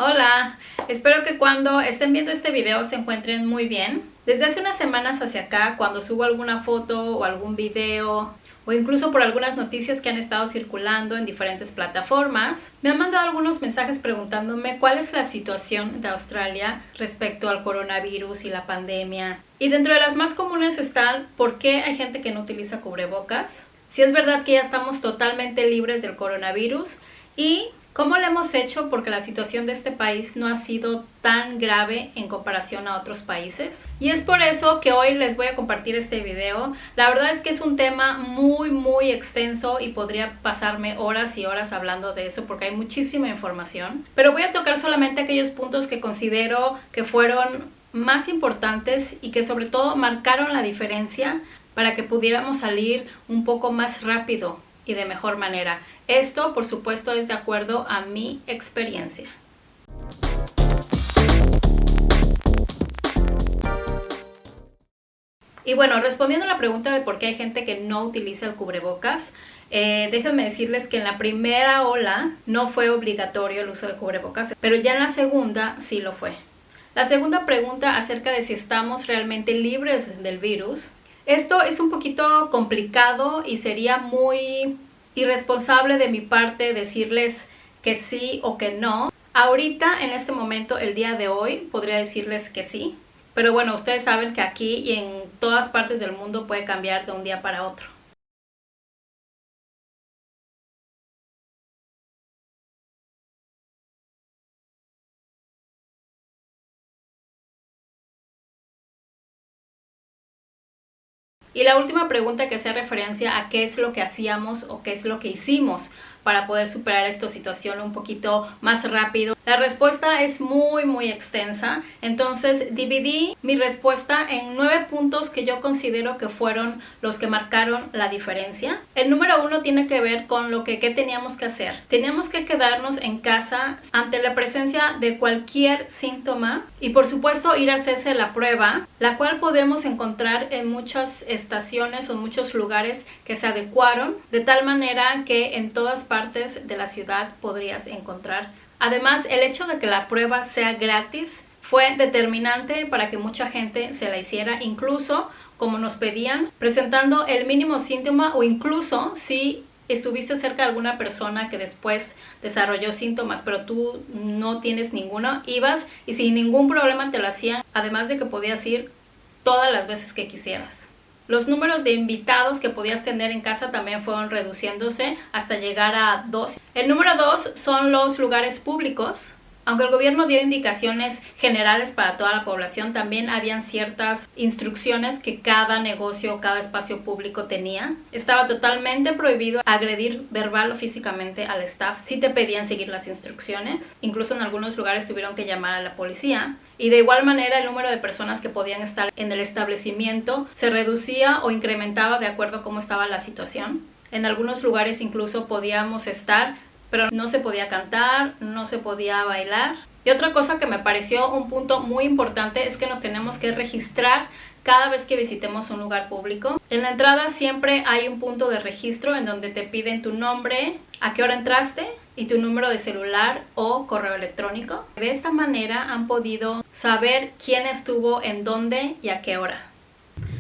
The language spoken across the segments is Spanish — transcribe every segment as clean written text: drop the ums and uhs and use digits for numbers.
Hola, espero que cuando estén viendo este video se encuentren muy bien. Desde hace unas semanas hacia acá, cuando subo alguna foto o algún video, o incluso por algunas noticias que han estado circulando en diferentes plataformas, me han mandado algunos mensajes preguntándome cuál es la situación de Australia respecto al coronavirus y la pandemia. Y dentro de las más comunes están ¿por qué hay gente que no utiliza cubrebocas? Si es verdad que ya estamos totalmente libres del coronavirus y ¿cómo lo hemos hecho? Porque la situación de este país no ha sido tan grave en comparación a otros países. Y es por eso que hoy les voy a compartir este video. La verdad es que es un tema muy extenso y podría pasarme horas y horas hablando de eso porque hay muchísima información. Pero voy a tocar solamente aquellos puntos que considero que fueron más importantes y que sobre todo marcaron la diferencia para que pudiéramos salir un poco más rápido y de mejor manera. Esto, por supuesto, es de acuerdo a mi experiencia. Y bueno, respondiendo a la pregunta de por qué hay gente que no utiliza el cubrebocas, déjenme decirles que en la primera ola no fue obligatorio el uso de cubrebocas, pero ya en la segunda sí lo fue. La segunda pregunta acerca de si estamos realmente libres del virus. Esto es un poquito complicado y sería muy irresponsable de mi parte decirles que sí o que no. Ahorita, en este momento, el día de hoy, podría decirles que sí. Pero bueno, ustedes saben que aquí y en todas partes del mundo puede cambiar de un día para otro. Y la última pregunta que hace referencia a qué es lo que hacíamos o qué es lo que hicimos para poder superar esta situación un poquito más rápido. La respuesta es muy extensa, entonces dividí mi respuesta en 9 puntos que yo considero que fueron los que marcaron la diferencia. El número 1 tiene que ver con lo que ¿qué teníamos que hacer? Teníamos que quedarnos en casa ante la presencia de cualquier síntoma y por supuesto ir a hacerse la prueba, la cual podemos encontrar en muchas estaciones o en muchos lugares que se adecuaron de tal manera que en todas partes de la ciudad podrías encontrar. Además, el hecho de que la prueba sea gratis fue determinante para que mucha gente se la hiciera, incluso como nos pedían, presentando el mínimo síntoma o incluso si estuviste cerca de alguna persona que después desarrolló síntomas, pero tú no tienes ninguno, ibas y sin ningún problema te lo hacían, además de que podías ir todas las veces que quisieras. Los números de invitados que podías tener en casa también fueron reduciéndose hasta llegar a 2. El número 2 son los lugares públicos. Aunque el gobierno dio indicaciones generales para toda la población, también habían ciertas instrucciones que cada negocio o cada espacio público tenía. Estaba totalmente prohibido agredir verbal o físicamente al staff si te pedían seguir las instrucciones. Incluso en algunos lugares tuvieron que llamar a la policía. Y de igual manera el número de personas que podían estar en el establecimiento se reducía o incrementaba de acuerdo a cómo estaba la situación. En algunos lugares incluso podíamos estar, pero no se podía cantar, no se podía bailar. Y otra cosa que me pareció un punto muy importante es que nos tenemos que registrar cada vez que visitemos un lugar público. En la entrada siempre hay un punto de registro en donde te piden tu nombre, a qué hora entraste y tu número de celular o correo electrónico. De esta manera han podido saber quién estuvo en dónde y a qué hora.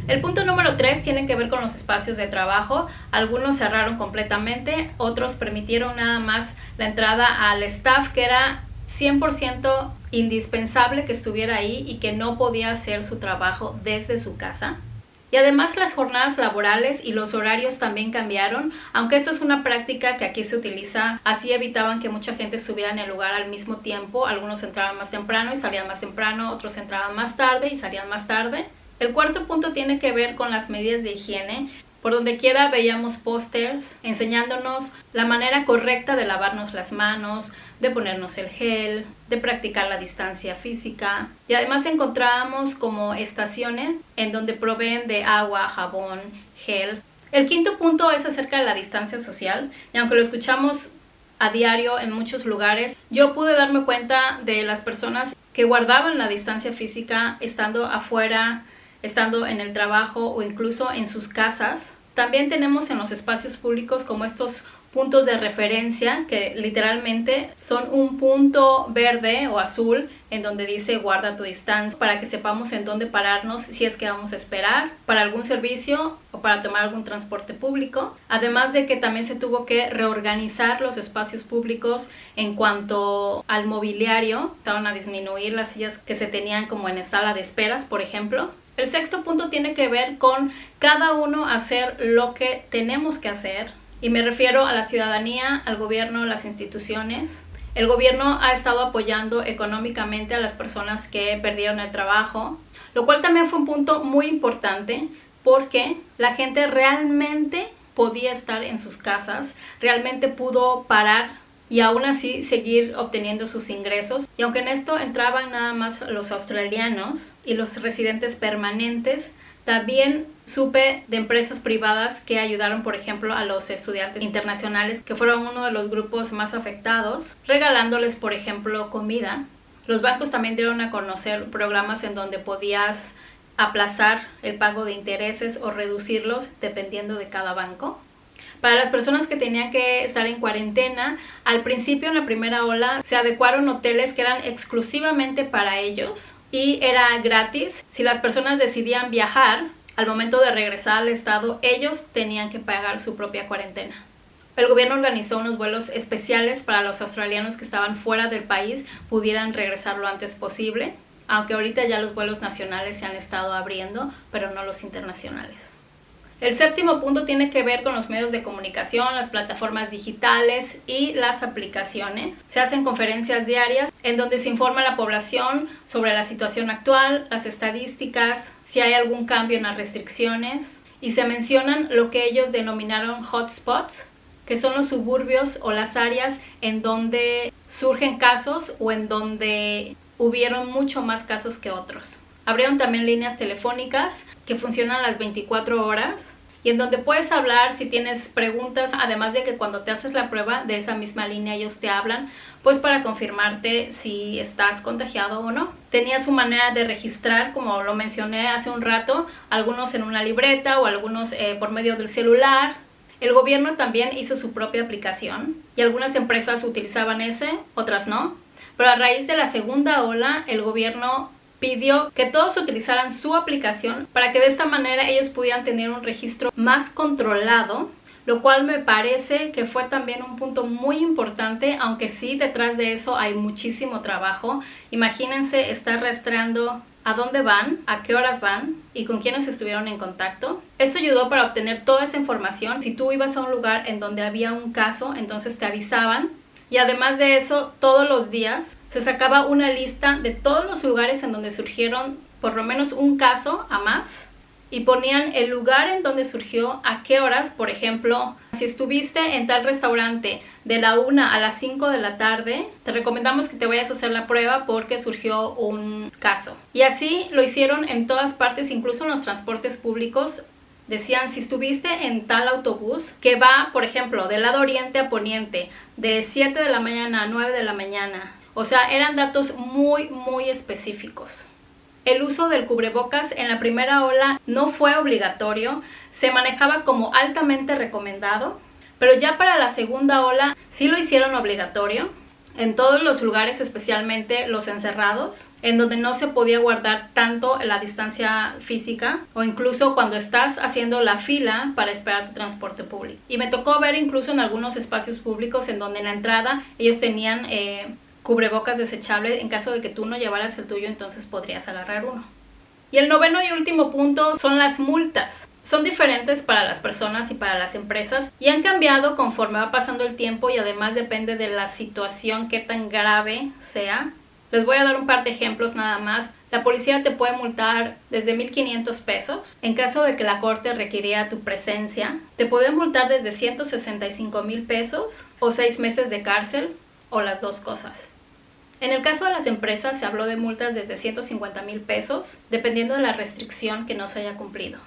El punto número 3 tiene que ver con los espacios de trabajo. Algunos cerraron completamente, otros permitieron nada más la entrada al staff que era 100% indispensable que estuviera ahí y que no podía hacer su trabajo desde su casa. Y además las jornadas laborales y los horarios también cambiaron, aunque esta es una práctica que aquí se utiliza, así evitaban que mucha gente estuviera en el lugar al mismo tiempo. Algunos entraban más temprano y salían más temprano, otros entraban más tarde y salían más tarde. El cuarto punto tiene que ver con las medidas de higiene. Por donde quiera veíamos pósters enseñándonos la manera correcta de lavarnos las manos, de ponernos el gel, de practicar la distancia física. Y además encontrábamos como estaciones en donde proveen de agua, jabón, gel. El quinto punto es acerca de la distancia social. Y aunque lo escuchamos a diario en muchos lugares, yo pude darme cuenta de las personas que guardaban la distancia física estando afuera, estando en el trabajo o incluso en sus casas. También tenemos en los espacios públicos como estos puntos de referencia que literalmente son un punto verde o azul en donde dice guarda tu distancia, para que sepamos en dónde pararnos si es que vamos a esperar para algún servicio o para tomar algún transporte público. Además de que también se tuvo que reorganizar los espacios públicos en cuanto al mobiliario. Estaban a disminuir las sillas que se tenían como en sala de esperas, por ejemplo. El sexto punto tiene que ver con cada uno hacer lo que tenemos que hacer. Y me refiero a la ciudadanía, al gobierno, las instituciones. El gobierno ha estado apoyando económicamente a las personas que perdieron el trabajo, lo cual también fue un punto muy importante porque la gente realmente podía estar en sus casas, realmente pudo parar y aún así seguir obteniendo sus ingresos. Y aunque en esto entraban nada más los australianos y los residentes permanentes, también supe de empresas privadas que ayudaron, por ejemplo, a los estudiantes internacionales, que fueron uno de los grupos más afectados, regalándoles, por ejemplo, comida. Los bancos también dieron a conocer programas en donde podías aplazar el pago de intereses o reducirlos dependiendo de cada banco. Para las personas que tenían que estar en cuarentena, al principio en la primera ola se adecuaron hoteles que eran exclusivamente para ellos y era gratis. Si las personas decidían viajar, al momento de regresar al estado, ellos tenían que pagar su propia cuarentena. El gobierno organizó unos vuelos especiales para los australianos que estaban fuera del país, pudieran regresar lo antes posible, aunque ahorita ya los vuelos nacionales se han estado abriendo, pero no los internacionales. El séptimo punto tiene que ver con los medios de comunicación, las plataformas digitales y las aplicaciones. Se hacen conferencias diarias en donde se informa a la población sobre la situación actual, las estadísticas, si hay algún cambio en las restricciones, y se mencionan lo que ellos denominaron hotspots, que son los suburbios o las áreas en donde surgen casos o en donde hubieron mucho más casos que otros. Abrieron también líneas telefónicas que funcionan las 24 horas y en donde puedes hablar si tienes preguntas, además de que cuando te haces la prueba de esa misma línea ellos te hablan, pues para confirmarte si estás contagiado o no. Tenía su manera de registrar, como lo mencioné hace un rato, algunos en una libreta o algunos por medio del celular. El gobierno también hizo su propia aplicación y algunas empresas utilizaban ese, otras no. Pero a raíz de la segunda ola, el gobierno pidió que todos utilizaran su aplicación para que de esta manera ellos pudieran tener un registro más controlado, lo cual me parece que fue también un punto muy importante, aunque sí detrás de eso hay muchísimo trabajo. Imagínense estar rastreando a dónde van, a qué horas van y con quiénes estuvieron en contacto. Esto ayudó para obtener toda esa información. Si tú ibas a un lugar en donde había un caso, entonces te avisaban. Y además de eso, todos los días se sacaba una lista de todos los lugares en donde surgieron por lo menos un caso a más y ponían el lugar en donde surgió, a qué horas. Por ejemplo, si estuviste en tal restaurante de la 1 a las 5 de la tarde, te recomendamos que te vayas a hacer la prueba porque surgió un caso. Y así lo hicieron en todas partes, incluso en los transportes públicos. Decían, si estuviste en tal autobús que va, por ejemplo, del lado oriente a poniente, de 7 de la mañana a 9 de la mañana. O sea, eran datos muy, muy específicos. El uso del cubrebocas en la primera ola no fue obligatorio, se manejaba como altamente recomendado, pero ya para la segunda ola sí lo hicieron obligatorio. En todos los lugares, especialmente los encerrados, en donde no se podía guardar tanto la distancia física o incluso cuando estás haciendo la fila para esperar tu transporte público. Y me tocó ver incluso en algunos espacios públicos en donde en la entrada ellos tenían cubrebocas desechables. En caso de que tú no llevaras el tuyo, entonces podrías agarrar uno. Y el noveno y último punto son las multas. Son diferentes para las personas y para las empresas y han cambiado conforme va pasando el tiempo y además depende de la situación, qué tan grave sea. Les voy a dar un par de ejemplos nada más. La policía te puede multar desde 1,500 pesos. En caso de que la corte requiriera tu presencia, te puede multar desde 165,000 pesos o 6 meses de cárcel o las dos cosas. En el caso de las empresas se habló de multas desde 150,000 pesos, dependiendo de la restricción que no se haya cumplido.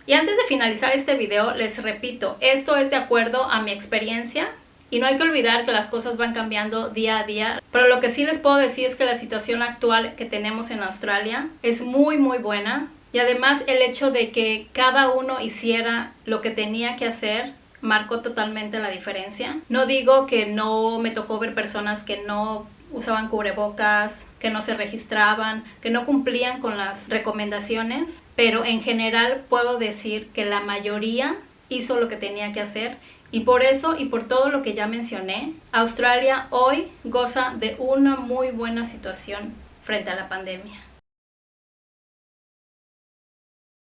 Y antes de finalizar este video, les repito, esto es de acuerdo a mi experiencia y no hay que olvidar que las cosas van cambiando día a día. Pero lo que sí les puedo decir es que la situación actual que tenemos en Australia es muy, muy buena. Y además el hecho de que cada uno hiciera lo que tenía que hacer marcó totalmente la diferencia. No digo que no me tocó ver personas que no usaban cubrebocas, que no se registraban, que no cumplían con las recomendaciones, pero en general puedo decir que la mayoría hizo lo que tenía que hacer, y por eso y por todo lo que ya mencioné, Australia hoy goza de una muy buena situación frente a la pandemia.